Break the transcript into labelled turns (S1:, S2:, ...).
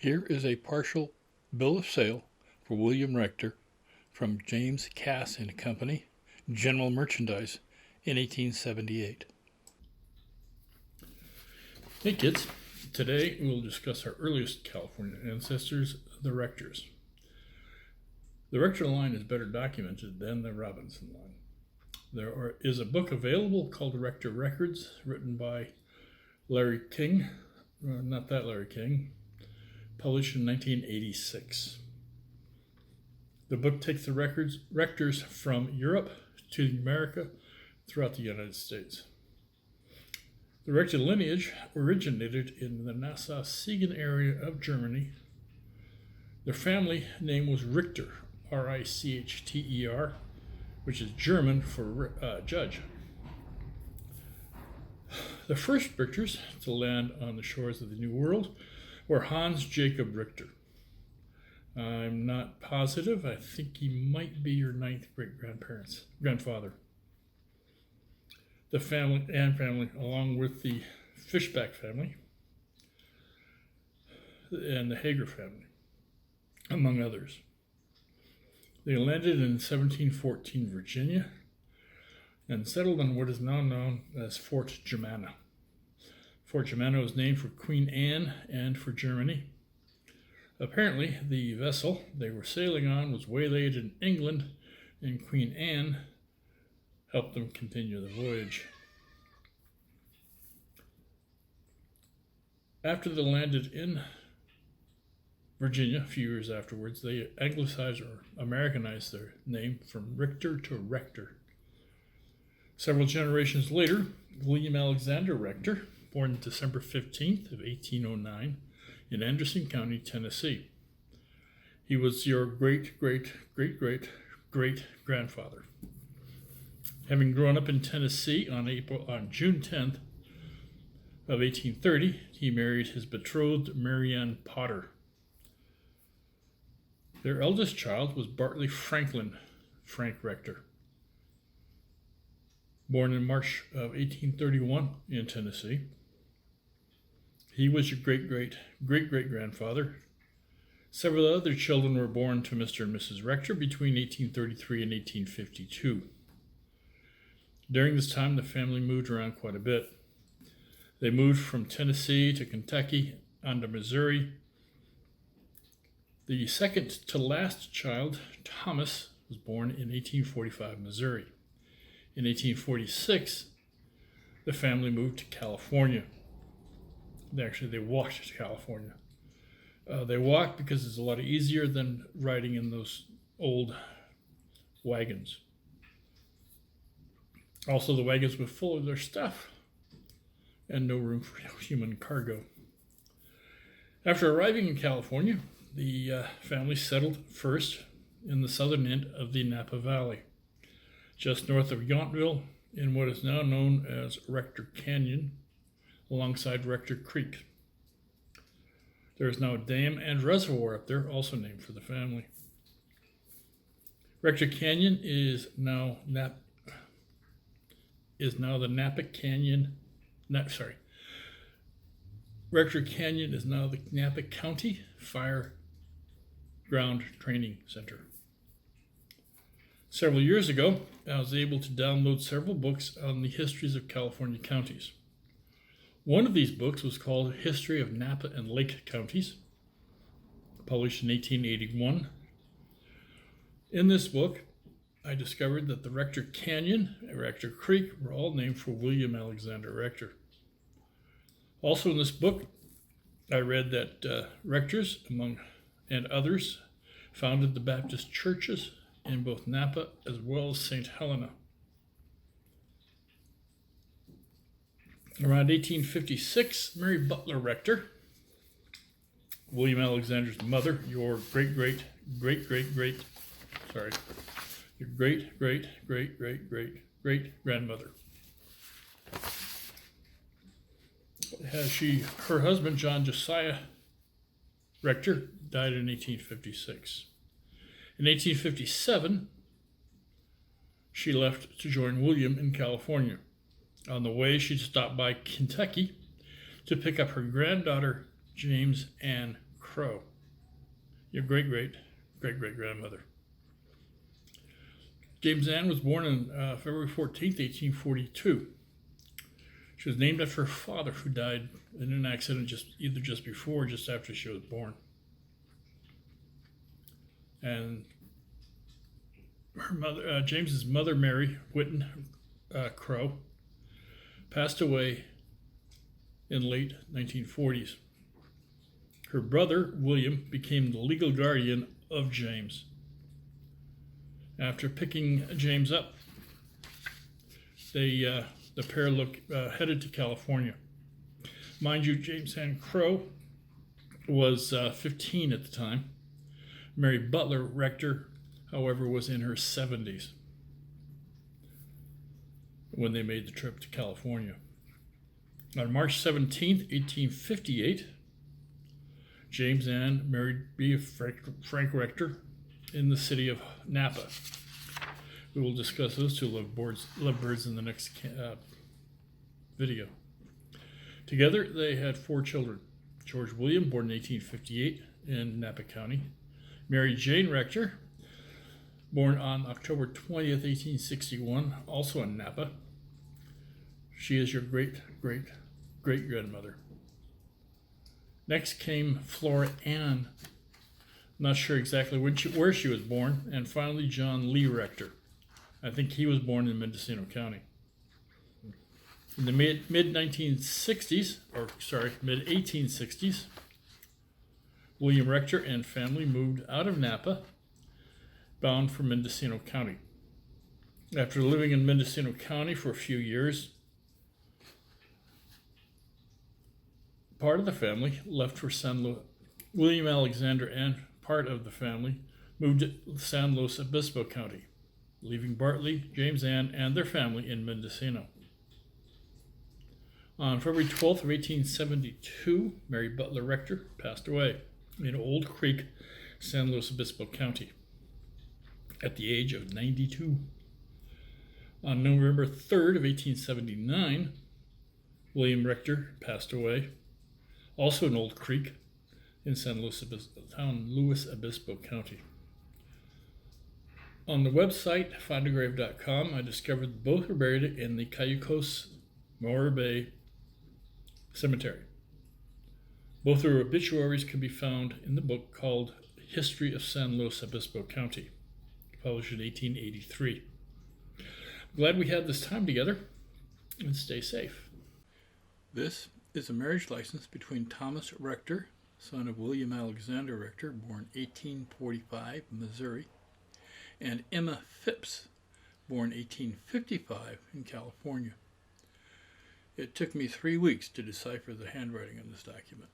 S1: Here is a partial bill of sale for William Rector from James Cass and Company, General Merchandise, in 1878. Hey kids, today we'll discuss our earliest California ancestors, the Rectors. The Rector line is better documented than the Robinson line. There is a book available called Rector Records, written by Larry King, not that Larry King, published in 1986. The book takes the rectors from Europe to America throughout the United States. The Rector lineage originated in the Nassau-Siegen area of Germany. Their family name was Richter, R-I-C-H-T-E-R, which is German for judge. The first Richters to land on the shores of the New World were Hans Jacob Richter. I'm not positive. I think he might be your ninth grandfather. The family, along with the Fishback family and the Hager family, among others. They landed in 1714 Virginia and settled on what is now known as Fort Germanna. Fort Germanna was named for Queen Anne and for Germany. Apparently, the vessel they were sailing on was waylaid in England, and Queen Anne helped them continue the voyage. After they landed in Virginia, a few years afterwards, they anglicized or Americanized their name from Richter to Rector. Several generations later, William Alexander Rector, born December 15th of 1809 in Anderson County, Tennessee. He was your great-great-great-great-great-grandfather. Having grown up in Tennessee on June 10th of 1830, he married his betrothed Marianne Potter. Their eldest child was Bartley Franklin Frank Rector, born in March of 1831 in Tennessee. He was your great-great-great-great-grandfather. Several other children were born to Mr. and Mrs. Rector between 1833 and 1852. During this time, the family moved around quite a bit. They moved from Tennessee to Kentucky on to Missouri. The second to last child, Thomas, was born in 1845, Missouri. In 1846, the family moved to California. They walked to California. They walked because it's a lot easier than riding in those old wagons. Also, the wagons were full of their stuff and no room for human cargo. After arriving in California, the family settled first in the southern end of the Napa Valley, just north of Yountville, in what is now known as Rector Canyon, alongside Rector Creek. There is now a dam and reservoir up there, also named for the family. Rector Canyon is now the Napa Canyon. Rector Canyon is now the Napa County Fire Ground Training Center. Several years ago, I was able to download several books on the histories of California counties. One of these books was called History of Napa and Lake Counties, published in 1881. In this book, I discovered that the Rector Canyon and Rector Creek were all named for William Alexander Rector. Also in this book, I read that rectors, among and others, founded the Baptist churches in both Napa as well as St. Helena. Around 1856, Mary Butler Rector, William Alexander's mother, your great-great-grandmother. Her husband, John Josiah Rector, died in 1856. In 1857, she left to join William in California. On the way, she stopped by Kentucky to pick up her granddaughter, James Ann Crow, your great-great-great-great-grandmother. James Ann was born on February 14th, 1842. She was named after her father, who died in an accident either just before or just after she was born. And her mother, James's mother, Mary Whitten Crow, passed away in late 1940s. Her brother, William, became the legal guardian of James. After picking James up, the pair headed to California. Mind you, James Ann Crow was 15 at the time. Mary Butler Rector, however, was in her 70s when they made the trip to California. On March 17th, 1858, James Ann married B. Frank Rector in the city of Napa. We will discuss those two lovebirds in the next video. Together, they had 4 children. George William, born in 1858 in Napa County. Mary Jane Rector, born on October 20th, 1861, also in Napa. She is your great-great-great-grandmother. Next came Flora Ann, not sure exactly where she was born, and finally John Lee Rector. I think he was born in Mendocino County. In the mid-1860s, William Rector and family moved out of Napa, bound for Mendocino County. After living in Mendocino County for a few years, part of the family left for San Luis. William Alexander and part of the family moved to San Luis Obispo County, leaving Bartley, James Ann, and their family in Mendocino. On February 12th of 1872, Mary Butler Rector passed away in Old Creek, San Luis Obispo County, at the age of 92. On November 3rd of 1879, William Rector passed away, also in Old Creek, in San Luis Obispo County. On the website, findagrave.com, I discovered both were buried in the Cayucos Morro Bay Cemetery. Both their obituaries can be found in the book called History of San Luis Obispo County, published in 1883. I'm glad we had this time together, and stay safe. This is a marriage license between Thomas Rector, son of William Alexander Rector, born 1845, Missouri, and Emma Phipps, born 1855 in California. It took me 3 weeks to decipher the handwriting on this document.